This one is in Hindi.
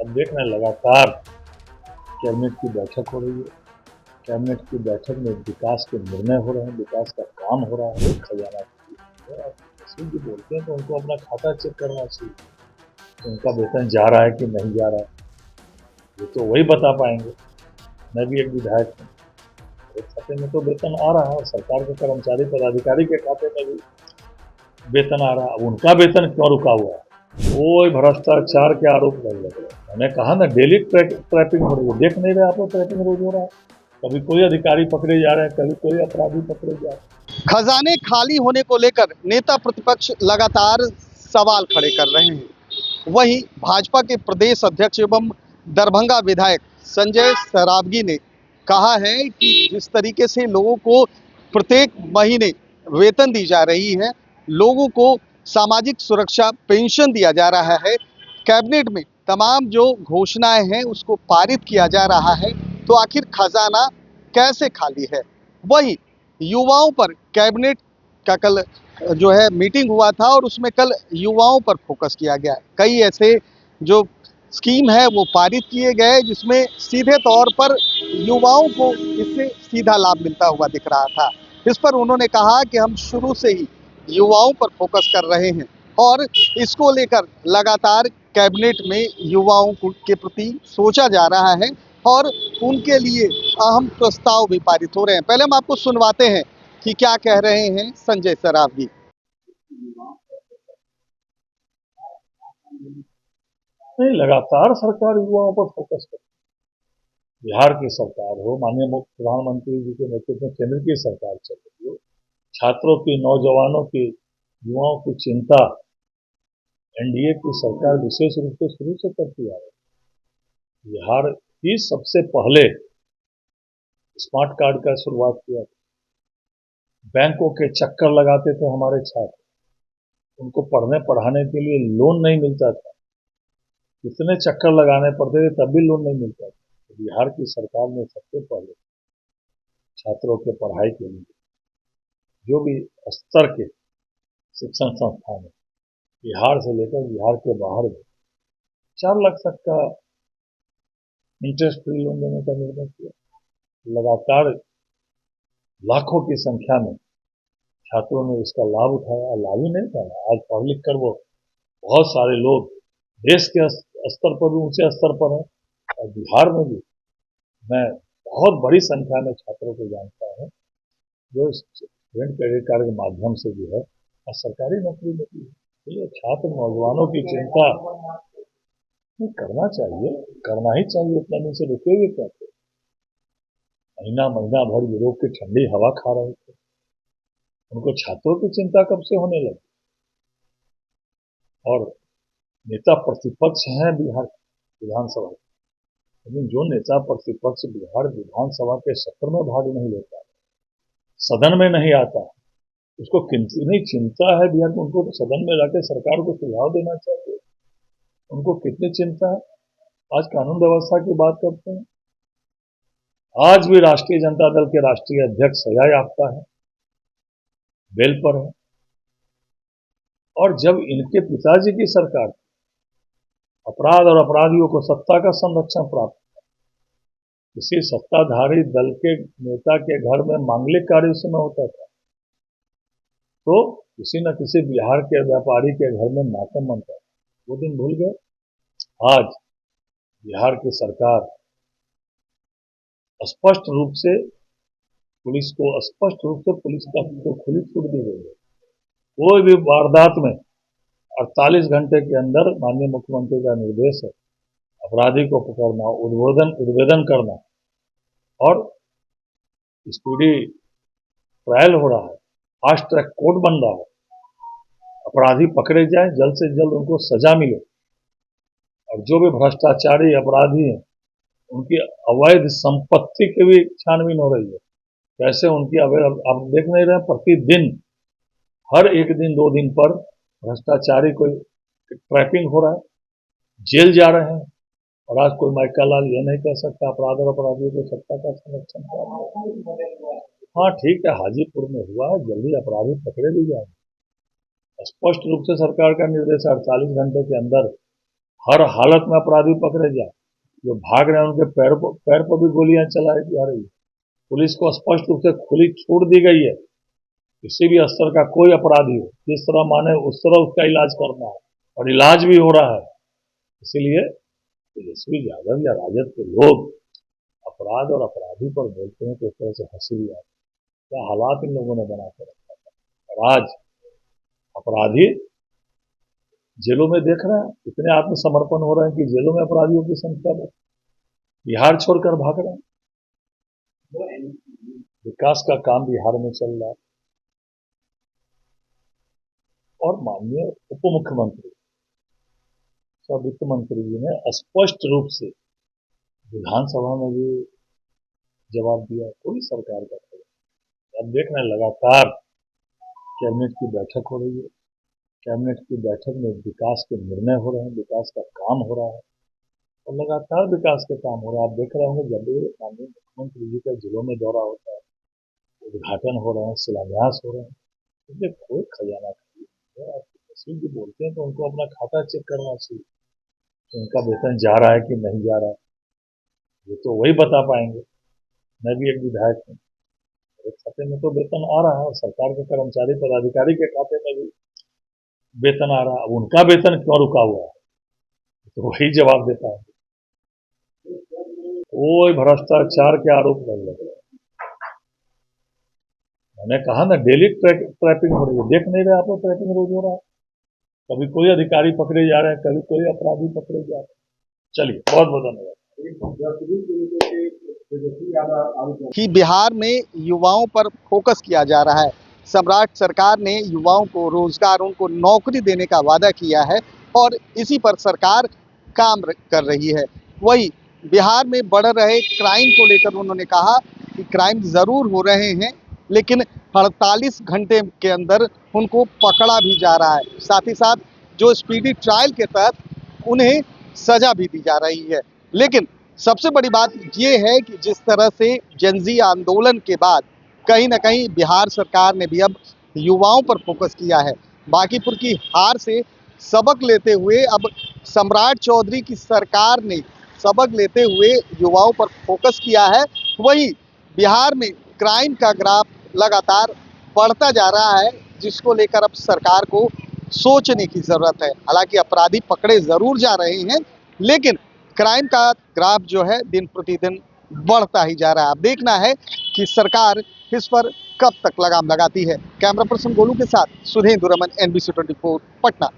अब देख रहे हैं लगातार कैबिनेट की बैठक हो रही है। कैबिनेट की बैठक में विकास के निर्णय हो रहे हैं, विकास का काम हो रहा है। खजाना जी बोलते हैं तो उनको अपना खाता चेक करना चाहिए, उनका वेतन जा रहा है कि नहीं जा रहा है, ये तो वही बता पाएंगे। मैं भी एक विधायक हूँ, मेरे खाते में तो वेतन आ रहा है, सरकार के कर्मचारी पदाधिकारी के खाते में भी वेतन आ रहा है। अब उनका वेतन क्यों रुका हुआ है? कोई भ्रष्टाचार के आरोप नहीं लग रहे। मैंने कहा ना, डेली ट्रैपिंग हो रही है, देख नहीं रहे आप लोग? ट्रैपिंग रोज हो रहा है, कभी कोई अधिकारी पकड़े जा रहे हैं, कभी कोई अपराधी पकड़े जा रहे हैं। खजाने खाली होने को लेकर नेता प्रतिपक्ष लगातार सवाल खड़े कर रहे हैं। वहीं भाजपा के प्रदेश अध्यक्ष एवं दरभंगा विधायक संजय सरावगी ने कहा है कि जिस तरीके से लोगों को प्रत्येक महीने वेतन दी जा रही है, लोगों को सामाजिक सुरक्षा पेंशन दिया जा रहा है, कैबिनेट में तमाम जो घोषणाएं हैं उसको पारित किया जा रहा है, तो आखिर खजाना कैसे खाली है। वहीं युवाओं पर कैबिनेट का कल जो है मीटिंग हुआ था और उसमें कल युवाओं पर फोकस किया गया। कई ऐसे जो स्कीम है वो पारित किए गए जिसमें सीधे तौर पर युवाओं को इससे सीधा लाभ मिलता हुआ दिख रहा था। इस पर उन्होंने कहा कि हम शुरू से ही युवाओं पर फोकस कर रहे हैं और इसको लेकर लगातार कैबिनेट में युवाओं के प्रति सोचा जा रहा है और उनके लिए अहम प्रस्ताव भी पारित हो रहे हैं। पहले हम आपको सुनवाते हैं कि क्या कह रहे हैं संजय सरावगी। नहीं, लगातार सरकार युवाओं पर फोकस करती है। बिहार की सरकार हो, माननीय प्रधानमंत्री जी के नेतृत्व में केंद्र की सरकार चल रही हो, छात्रों की, नौजवानों की, युवाओं की चिंता एनडीए की सरकार विशेष रूप से शुरू से करती आ रही है। बिहार ही सबसे पहले स्मार्ट कार्ड का शुरुआत किया। बैंकों के चक्कर लगाते थे हमारे छात्र, उनको पढ़ने पढ़ाने के लिए लोन नहीं मिलता था, कितने चक्कर लगाने पड़ते थे तब भी लोन नहीं मिलता था। तो बिहार की सरकार ने सबसे पहले छात्रों के पढ़ाई के लिए जो भी स्तर के शिक्षण संस्थान है, बिहार से लेकर बिहार के बाहर भी 4 लाख तक का इंटरेस्ट फ्री लोन देने का निर्णय किया। लगातार लाखों की संख्या में छात्रों ने इसका लाभ उठाया। लाभ ही नहीं पाया, आज पढ़ लिख कर वो बहुत सारे लोग देश के स्तर पर भी ऊंचे स्तर पर हैं, और बिहार में भी मैं बहुत बड़ी संख्या में छात्रों को जानता हूं जो स्टूडेंट क्रेडिट कार्ड के माध्यम से जो है और सरकारी नौकरी मिली है। तो ये छात्र नौजवानों की चिंता करना चाहिए, करना ही चाहिए। इतना दिन से रुके हुए क्या थे? महीना महीना भर यूरोप की ठंडी हवा खा रहे थे, उनको छात्रों की चिंता कब से होने लगी? और नेता प्रतिपक्ष हैं बिहार विधानसभा, लेकिन जो नेता प्रतिपक्ष बिहार विधानसभा के सत्र में भाग नहीं लेता, सदन में नहीं आता, उसको कितनी चिंता है बिहार को? उनको तो सदन में जाकर सरकार को सुझाव देना चाहिए। उनको कितनी चिंता है? आज कानून व्यवस्था की बात करते हैं, आज भी राष्ट्रीय जनता दल के राष्ट्रीय अध्यक्ष सजा याफ्ता है, बेल पर है। और जब इनके पिताजी की सरकार अपराध और अपराधियों को सत्ता का संरक्षण प्राप्त, किसी सत्ताधारी दल के नेता के घर में मांगलिक कार्य उस समय होता था तो किसी न किसी बिहार के व्यापारी के घर में मातम मनता था। वो दिन भूल गए। आज बिहार की सरकार स्पष्ट रूप से पुलिस को खुली छूट दी गई है। कोई भी वारदात में 48 घंटे के अंदर माननीय मुख्यमंत्री का निर्देश है, अपराधी को पकड़ना, उद्भेदन करना, और स्पीडी ट्रायल हो रहा है, फास्ट ट्रैक कोर्ट बन रहा है, अपराधी पकड़े जाए, जल्द से जल्द उनको सजा मिले, और जो भी भ्रष्टाचारी अपराधी हैं उनकी अवैध संपत्ति की भी छानबीन हो रही है। कैसे उनकी अवैध, आप देख नहीं रहे, प्रतिदिन हर एक दिन 2 दिन पर भ्रष्टाचारी कोई ट्रैपिंग हो रहा है, जेल जा रहे हैं। और आज कोई माइका लाल ये नहीं कह सकता अपराध और अपराधियों को सत्ता का संरक्षण करें। हाँ ठीक है, हाजीपुर में हुआ, जल्दी अपराधी पकड़े भी जाएंगे। स्पष्ट रूप से सरकार का निर्देश है 48 घंटे के अंदर हर हालत में अपराधी पकड़े जाए, जो भाग रहे हैं उनके पैर पर भी गोलियां चलाई जा रही है। पुलिस को स्पष्ट रूप से खुली छूट दी गई है, किसी भी स्तर का कोई अपराधी हो जिस तरह माने उस तरह उसका इलाज करना है, और इलाज भी हो रहा है। इसीलिए तेजस्वी यादव या राजद के लोग अपराध और अपराधी पर बोलते हैं तो इस तरह से हंसी भी आती है। क्या हालात इन लोगों ने बना के रखा है। और आज अपराधी जेलों में देख रहे हैं, इतने आत्मसमर्पण हो रहे हैं कि जेलों में अपराधियों की संख्या बढ़, बिहार छोड़कर भाग रहे हैं। विकास का काम बिहार में चल रहा है, और माननीय उप मुख्यमंत्री और वित्त मंत्री जी ने स्पष्ट रूप से विधानसभा में भी जवाब दिया, कोई सरकार का खबर। अब देख रहे हैं लगातार कैबिनेट की बैठक हो रही है, कैबिनेट की बैठक में विकास के निर्णय हो रहे हैं, विकास का काम हो रहा है, और लगातार विकास के काम हो रहा है। आप देख रहे होंगे जब भी माननीय मुख्यमंत्री जी का जिलों में दौरा होता है, उद्घाटन हो रहे हैं, शिलान्यास हो रहे हैं, इसलिए कोई खजाना खाली नहीं है। तस्वीर जी बोलते हैं तो उनको अपना खाता चेक करना चाहिए, उनका वेतन जा रहा है कि नहीं जा रहा है, ये तो वही बता पाएंगे। मैं भी एक विधायक हूँ, मेरे खाते में तो वेतन आ रहा है, और सरकार के कर्मचारी पदाधिकारी के खाते में भी वेतन आ रहा है। अब उनका वेतन क्यों रुका हुआ है, तो वही जवाब दे पाएंगे। कोई भ्रष्टाचार के आरोप नहीं लग रहे। मैंने कहा ना, डेली ट्रैपिंग हो रही है, देख नहीं रहे आप लोग, ट्रैपिंग रोज हो रहा है। कभी कोई अधिकारी पकड़े जा रहे हैं, कभी कोई अपराधी पकड़े जा रहे हैं। चलिए, बहुत बहुत धन्यवाद। कि बिहार में युवाओं पर फोकस किया जा रहा है। सम्राट सरकार ने युवाओं को रोजगार, उनको नौकरी देने का वादा किया है और इसी पर सरकार काम कर रही है। वही बिहार में बढ़ रहे क्राइम को लेकर उन्होंने कहा कि क्राइम जरूर हो रहे हैं, लेकिन 48 घंटे के अंदर उनको पकड़ा भी जा रहा है। साथ ही साथ जो स्पीडी ट्रायल के तहत उन्हें सजा भी दी जा रही है। लेकिन सबसे बड़ी बात ये है कि जिस तरह से जेनजी आंदोलन के बाद कहीं ना कहीं बिहार सरकार ने भी अब युवाओं पर फोकस किया है। बांकीपुर की हार से सबक लेते हुए अब सम्राट चौधरी की सरकार ने सबक लेते हुए युवाओं पर फोकस किया है। वही बिहार में क्राइम का ग्राफ लगातार बढ़ता जा रहा है, जिसको लेकर अब सरकार को सोचने की जरूरत है। हालांकि अपराधी पकड़े जरूर जा रहे हैं, लेकिन क्राइम का ग्राफ जो है दिन प्रतिदिन बढ़ता ही जा रहा है। अब देखना है कि सरकार इस पर कब तक लगाम लगाती है। कैमरा पर्सन गोलू के साथ सुधेंदु रमन, NBC 24 पटना।